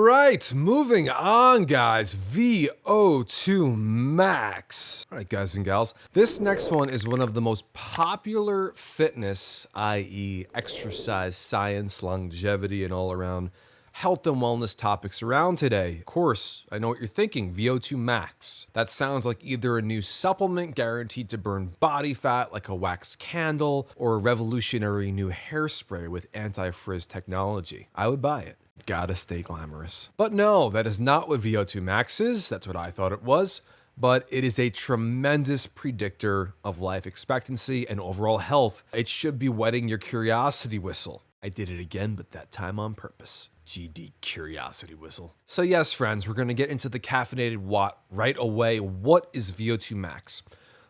right, moving on, guys. VO2 Max. All right, guys and gals. This next one is one of the most popular fitness, i.e., exercise, science, longevity, and all around health and wellness topics around today. Of course, I know what you're thinking, VO2 Max. That sounds like either a new supplement guaranteed to burn body fat like a wax candle or a revolutionary new hairspray with anti-frizz technology. I would buy it. Gotta stay glamorous. But no, that is not what VO2 Max is. That's what I thought it was. But it is a tremendous predictor of life expectancy and overall health. It should be whetting your curiosity whistle. I did it again, but that time on purpose. GD curiosity whistle. So yes, friends, we're going to get into the caffeinated watt right away. What is VO2 Max?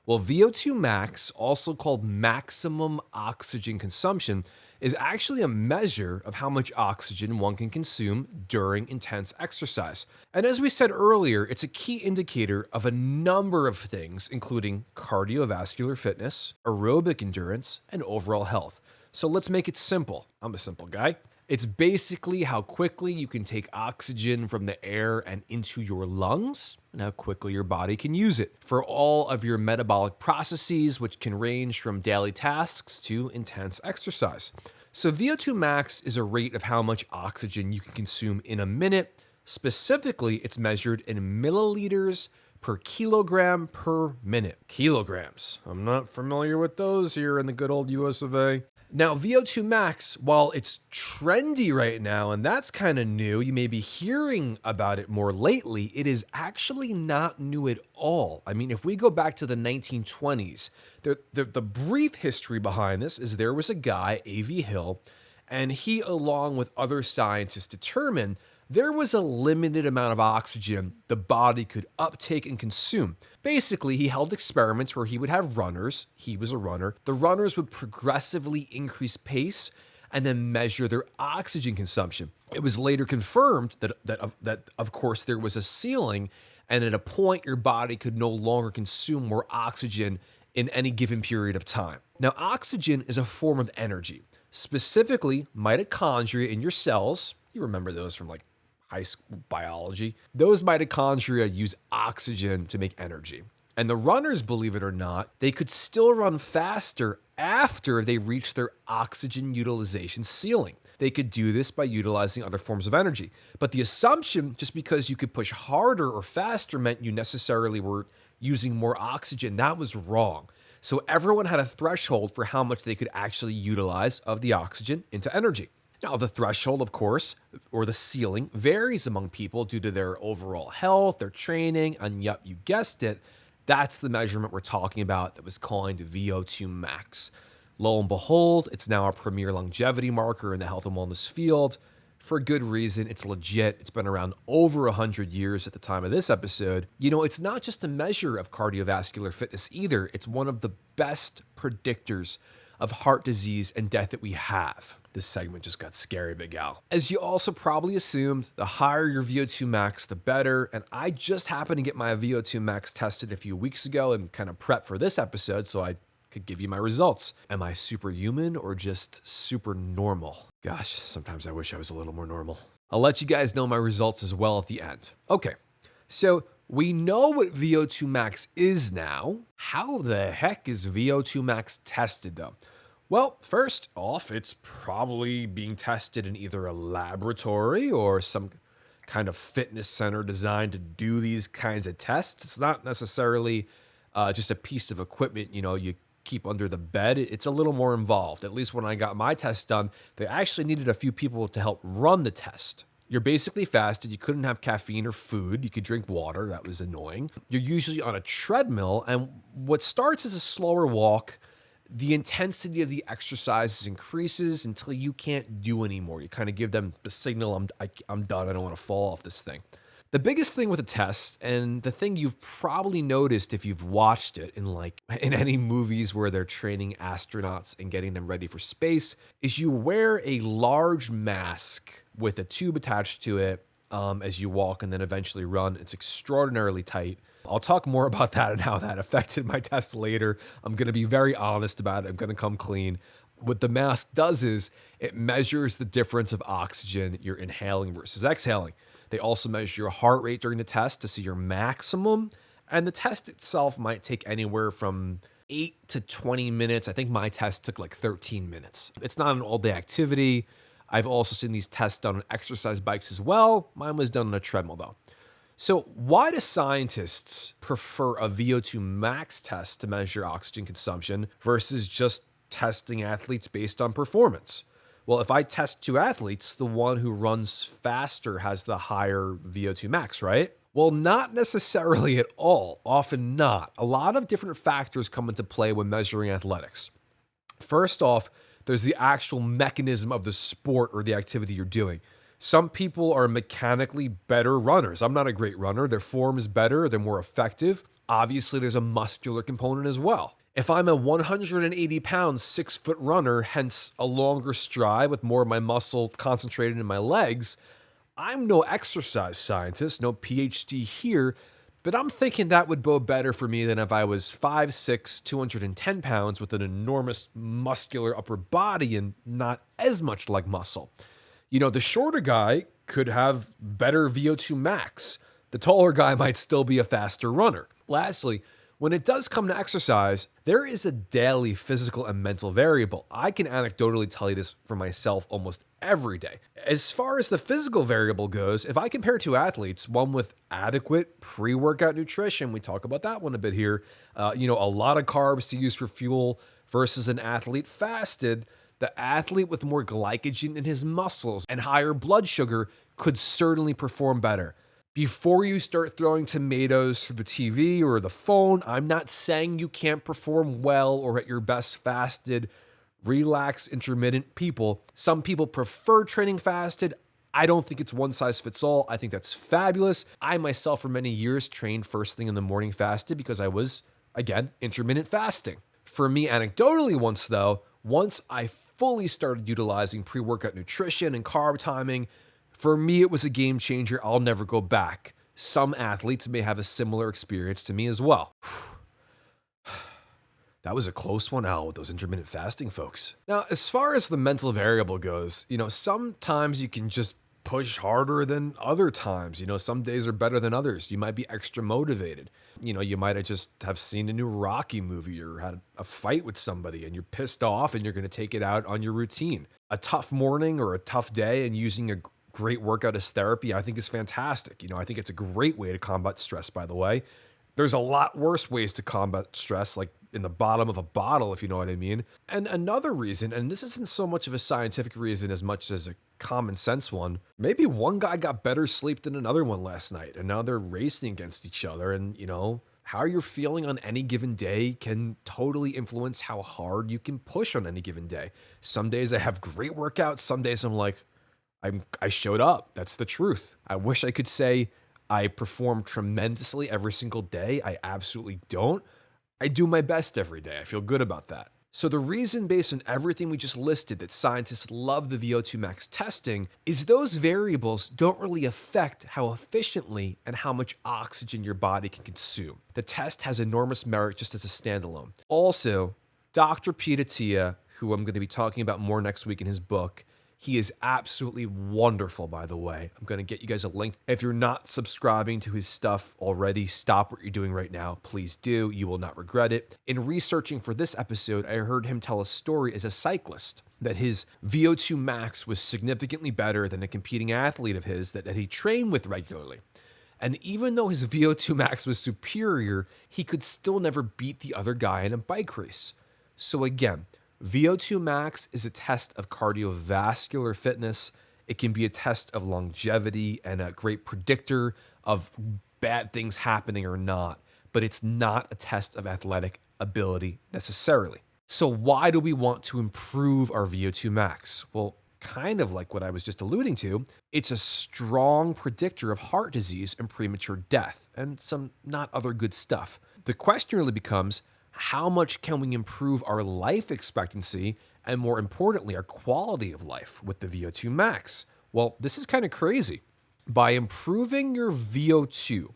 Well, VO2 Max, also called maximum oxygen consumption, is actually a measure of how much oxygen one can consume during intense exercise. And as we said earlier, it's a key indicator of a number of things, including cardiovascular fitness, aerobic endurance, and overall health. So let's make it simple. I'm a simple guy. It's basically how quickly you can take oxygen from the air and into your lungs, and how quickly your body can use it for all of your metabolic processes, which can range from daily tasks to intense exercise. So VO2 max is a rate of how much oxygen you can consume in a minute. Specifically, it's measured in milliliters per kilogram per minute. Kilograms. I'm not familiar with those here in the good old US of A. Now, VO2 Max, while it's trendy right now, and that's kind of new, you may be hearing about it more lately, it is actually not new at all. I mean, if we go back to the 1920s, the brief history behind this is there was a guy, A.V. Hill, and he, along with other scientists, determined there was a limited amount of oxygen the body could uptake and consume. Basically, he held experiments where he would have runners. He was a runner. The runners would progressively increase pace and then measure their oxygen consumption. It was later confirmed that of course, there was a ceiling, and at a point, your body could no longer consume more oxygen in any given period of time. Now, oxygen is a form of energy, specifically mitochondria in your cells. You remember those from like high school biology. Those mitochondria use oxygen to make energy. And the runners, believe it or not, they could still run faster after they reached their oxygen utilization ceiling. They could do this by utilizing other forms of energy. But the assumption, just because you could push harder or faster, meant you necessarily were using more oxygen. That was wrong. So everyone had a threshold for how much they could actually utilize of the oxygen into energy. Now, the threshold, of course, or the ceiling, varies among people due to their overall health, their training, and yep, you guessed it, that's the measurement we're talking about that was coined VO2 max. Lo and behold, it's now a premier longevity marker in the health and wellness field. For good reason, it's legit. It's been around over 100 years at the time of this episode. You know, it's not just a measure of cardiovascular fitness either. It's one of the best predictors of heart disease and death that we have. This segment just got scary, Big Al. As you also probably assumed, the higher your VO2 max, the better. And I just happened to get my VO2 max tested a few weeks ago and kind of prepped for this episode so I could give you my results. Am I superhuman or just super normal? Gosh, sometimes I wish I was a little more normal. I'll let you guys know my results as well at the end. Okay, so we know what VO2 max is now. How the heck is VO2 max tested though? Well, first off, it's probably being tested in either a laboratory or some kind of fitness center designed to do these kinds of tests. It's not necessarily just a piece of equipment, you keep under the bed. It's a little more involved. At least when I got my test done, they actually needed a few people to help run the test. You're basically fasted. You couldn't have caffeine or food. You could drink water. That was annoying. You're usually on a treadmill, and what starts as a slower walk, the intensity of the exercises increases until you can't do anymore. You kind of give them the signal, I'm done. I don't want to fall off this thing. The biggest thing with a test, and the thing you've probably noticed if you've watched it in any movies where they're training astronauts and getting them ready for space, is you wear a large mask with a tube attached to it as you walk and then eventually run. It's extraordinarily tight. I'll talk more about that and how that affected my test later. I'm going to be very honest about it. I'm going to come clean. What the mask does is it measures the difference of oxygen you're inhaling versus exhaling. They also measure your heart rate during the test to see your maximum. And the test itself might take anywhere from 8 to 20 minutes. I think my test took like 13 minutes. It's not an all day activity. I've also seen these tests done on exercise bikes as well. Mine was done on a treadmill though. So, why do scientists prefer a VO2 max test to measure oxygen consumption versus just testing athletes based on performance? Well, if I test two athletes, the one who runs faster has the higher VO2 max, right? Well, not necessarily at all. Often not. A lot of different factors come into play when measuring athletics. First off, there's the actual mechanism of the sport or the activity you're doing. Some people are mechanically better runners. I'm not a great runner. Their form is better, they're more effective. Obviously, there's a muscular component as well. If I'm a 180 pound, 6 foot runner, hence a longer stride with more of my muscle concentrated in my legs, I'm no exercise scientist, no PhD here, but I'm thinking that would bode better for me than if I was 5'6", 210 pounds with an enormous muscular upper body and not as much leg muscle. You know, the shorter guy could have better VO2 max. The taller guy might still be a faster runner. Lastly, when it does come to exercise, there is a daily physical and mental variable. I can anecdotally tell you this for myself almost every day. As far as the physical variable goes, if I compare two athletes, one with adequate pre-workout nutrition, we talk about that one a bit here, a lot of carbs to use for fuel versus an athlete fasted, the athlete with more glycogen in his muscles and higher blood sugar could certainly perform better. Before you start throwing tomatoes through the TV or the phone, I'm not saying you can't perform well or at your best fasted, relaxed, intermittent people. Some people prefer training fasted. I don't think it's one size fits all. I think that's fabulous. I myself for many years trained first thing in the morning fasted because I was, again, intermittent fasting. For me, anecdotally once I fully started utilizing pre-workout nutrition and carb timing, for me, it was a game changer. I'll never go back. Some athletes may have a similar experience to me as well. That was a close one out with those intermittent fasting folks. Now, as far as the mental variable goes, sometimes you can just push harder than other times. Some days are better than others. You might be extra motivated. You might have seen a new Rocky movie or had a fight with somebody and you're pissed off and you're going to take it out on your routine. A tough morning or a tough day and using a great workout as therapy, I think is fantastic. I think it's a great way to combat stress, by the way. There's a lot worse ways to combat stress, like in the bottom of a bottle, if you know what I mean. And another reason, and this isn't so much of a scientific reason as much as a common sense one, maybe one guy got better sleep than another one last night, and now they're racing against each other. And, how you're feeling on any given day can totally influence how hard you can push on any given day. Some days I have great workouts, some days I'm like, I showed up. That's the truth. I wish I could say I perform tremendously every single day. I absolutely don't. I do my best every day. I feel good about that. So the reason, based on everything we just listed, that scientists love the VO2 max testing is those variables don't really affect how efficiently and how much oxygen your body can consume. The test has enormous merit just as a standalone. Also, Dr. Pete Attia, who I'm going to be talking about more next week in his book, he is absolutely wonderful, by the way. I'm going to get you guys a link. If you're not subscribing to his stuff already, stop what you're doing right now. Please do. You will not regret it. In researching for this episode, I heard him tell a story as a cyclist that his VO2 max was significantly better than a competing athlete of his that he trained with regularly. And even though his VO2 max was superior, he could still never beat the other guy in a bike race. So again, VO2 max is a test of cardiovascular fitness. It can be a test of longevity and a great predictor of bad things happening or not, but it's not a test of athletic ability necessarily. So why do we want to improve our VO2 max? Well, kind of like what I was just alluding to, it's a strong predictor of heart disease and premature death and some not other good stuff. The question really becomes, how much can we improve our life expectancy and, more importantly, our quality of life with the VO2 max? Well, this is kind of crazy. By improving your VO2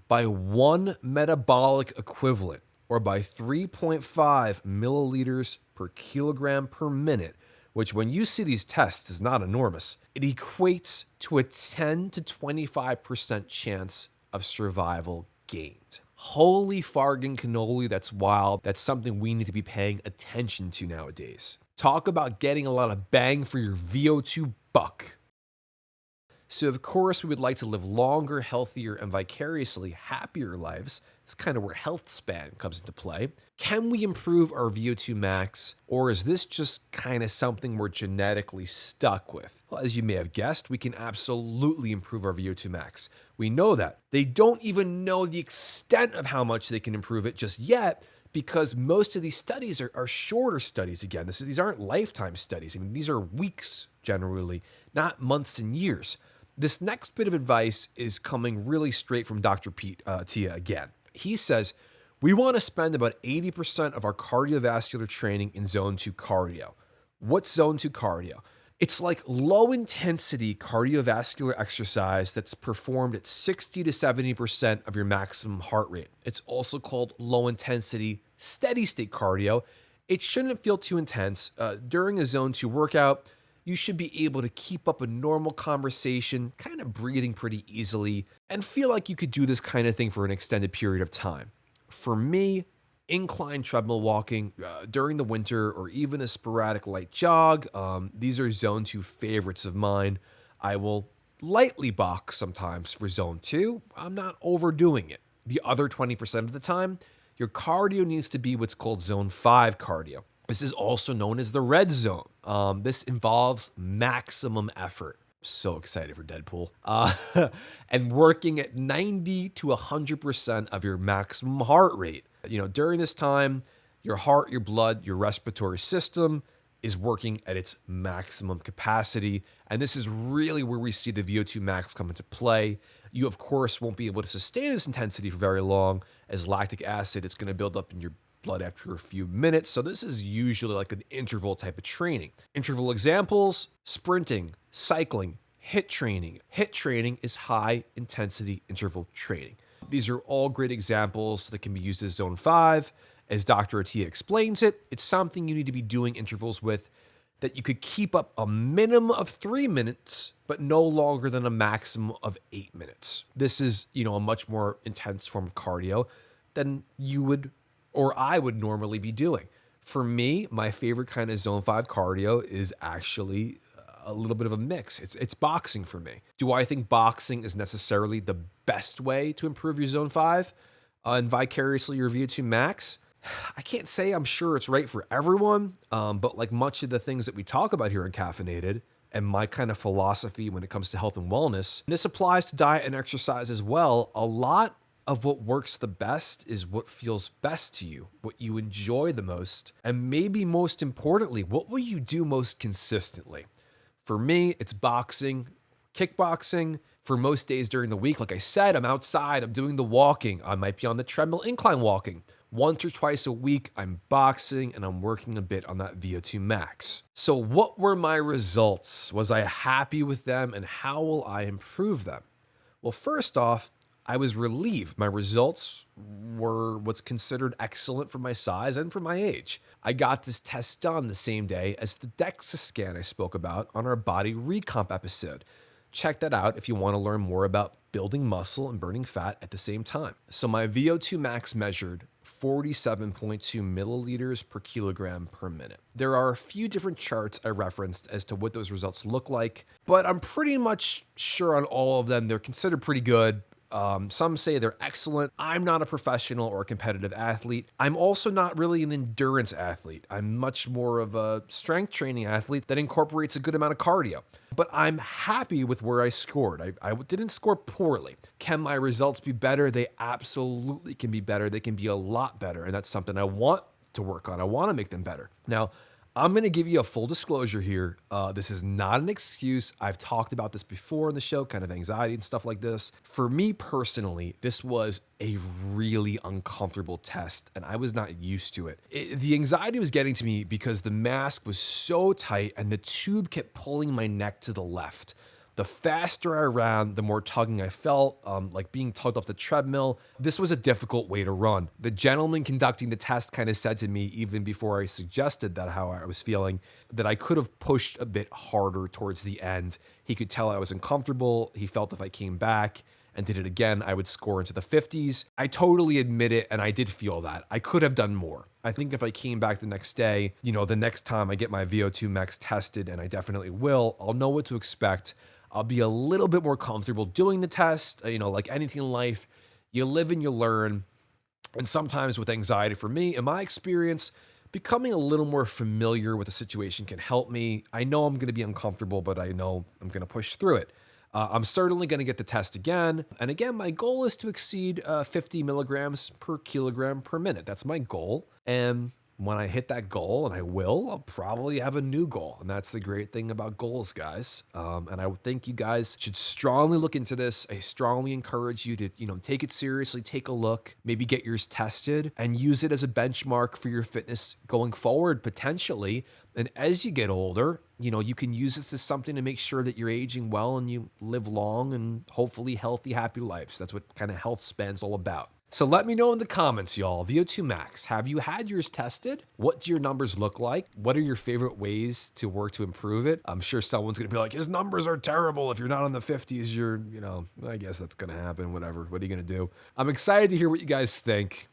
by 1 metabolic equivalent or by 3.5 milliliters per kilogram per minute, which when you see these tests is not enormous. It equates to a 10 to 25% chance of survival gained. Holy fargan cannoli, that's wild. That's something we need to be paying attention to nowadays. Talk about getting a lot of bang for your VO2 buck. So of course, we would like to live longer, healthier, and vicariously happier lives. It's kind of where health span comes into play. Can we improve our VO2 max, or is this just kind of something we're genetically stuck with? Well, as you may have guessed, we can absolutely improve our VO2 max. We know that. They don't even know the extent of how much they can improve it just yet, because most of these studies are shorter studies. Again, these aren't lifetime studies. I mean, these are weeks generally, not months and years. This next bit of advice is coming really straight from Dr. Pete Tia again. He says, we want to spend about 80% of our cardiovascular training in zone 2 cardio. What's zone 2 cardio? It's like low intensity cardiovascular exercise that's performed at 60 to 70% of your maximum heart rate. It's also called low intensity steady state cardio. It shouldn't feel too intense. During a zone 2 workout, you should be able to keep up a normal conversation, kind of breathing pretty easily, and feel like you could do this kind of thing for an extended period of time. For me, incline treadmill walking during the winter, or even a sporadic light jog, these are zone 2 favorites of mine. I will lightly box sometimes for zone 2. I'm not overdoing it. The other 20% of the time, your cardio needs to be what's called zone 5 cardio. This is also known as the red zone. This involves maximum effort. So excited for Deadpool. And working at 90 to 100% of your maximum heart rate. During this time, your heart, your blood, your respiratory system is working at its maximum capacity. And this is really where we see the VO2 max come into play. You, of course, won't be able to sustain this intensity for very long, as lactic acid is going to build up in your blood after a few minutes. So this is usually like an interval type of training. Interval examples: sprinting, cycling, HIIT training. HIIT training is high intensity interval training. These are all great examples that can be used as zone 5. As Dr. Atia explains it, it's something you need to be doing intervals with that you could keep up a minimum of 3 minutes, but no longer than a maximum of 8 minutes. This is, a much more intense form of cardio than you would or I would normally be doing. For me, my favorite kind of zone 5 cardio is actually a little bit of a mix. It's boxing for me. Do I think boxing is necessarily the best way to improve your zone 5 and vicariously your VO2 max? I can't say I'm sure it's right for everyone, but like much of the things that we talk about here in Caffeinated, and my kind of philosophy when it comes to health and wellness, and this applies to diet and exercise as well, a lot of what works the best is what feels best to you, what you enjoy the most, and maybe most importantly, what will you do most consistently? For me, it's boxing, kickboxing. For most days during the week, like I said, I'm outside, I'm doing the walking. I might be on the treadmill incline walking. Once or twice a week, I'm boxing and I'm working a bit on that VO2 max. So what were my results? Was I happy with them, and how will I improve them? Well, first off, I was relieved. My results were what's considered excellent for my size and for my age. I got this test done the same day as the DEXA scan I spoke about on our body recomp episode. Check that out if you want to learn more about building muscle and burning fat at the same time. So my VO2 max measured 47.2 milliliters per kilogram per minute. There are a few different charts I referenced as to what those results look like, but I'm pretty much sure on all of them they're considered pretty good. Some say they're excellent. I'm not a professional or a competitive athlete. I'm also not really an endurance athlete. I'm much more of a strength training athlete that incorporates a good amount of cardio. But I'm happy with where I scored. I didn't score poorly. Can my results be better? They absolutely can be better. They can be a lot better. And that's something I want to work on. I want to make them better. Now, I'm going to give you a full disclosure here. This is not an excuse. I've talked about this before in the show, kind of anxiety and stuff like this. For me personally, this was a really uncomfortable test, and I was not used to it. The anxiety was getting to me because the mask was so tight and the tube kept pulling my neck to the left. The faster I ran, the more tugging I felt, like being tugged off the treadmill. This was a difficult way to run. The gentleman conducting the test kind of said to me, even before I suggested that how I was feeling, that I could have pushed a bit harder towards the end. He could tell I was uncomfortable. He felt if I came back and did it again, I would score into the 50s. I totally admit it, and I did feel that. I could have done more. I think if I came back the next day, the next time I get my VO2 max tested, and I definitely will, I'll know what to expect. I'll be a little bit more comfortable doing the test. Like anything in life, you live and you learn. And sometimes with anxiety, for me, in my experience, becoming a little more familiar with the situation can help me. I know I'm going to be uncomfortable, but I know I'm going to push through it. I'm certainly going to get the test again. And again, my goal is to exceed 50 milligrams per kilogram per minute. That's my goal. And when I hit that goal, and I will, I'll probably have a new goal. And that's the great thing about goals, guys. And I would think you guys should strongly look into this. I strongly encourage you to, take it seriously, take a look, maybe get yours tested and use it as a benchmark for your fitness going forward, potentially. And as you get older, you can use this as something to make sure that you're aging well and you live long and hopefully healthy, happy lives. That's what kind of health span's all about. So let me know in the comments, y'all. VO2 Max, have you had yours tested? What do your numbers look like? What are your favorite ways to work to improve it? I'm sure someone's gonna be like, his numbers are terrible. If you're not in the 50s, I guess that's gonna happen, whatever. What are you gonna do? I'm excited to hear what you guys think.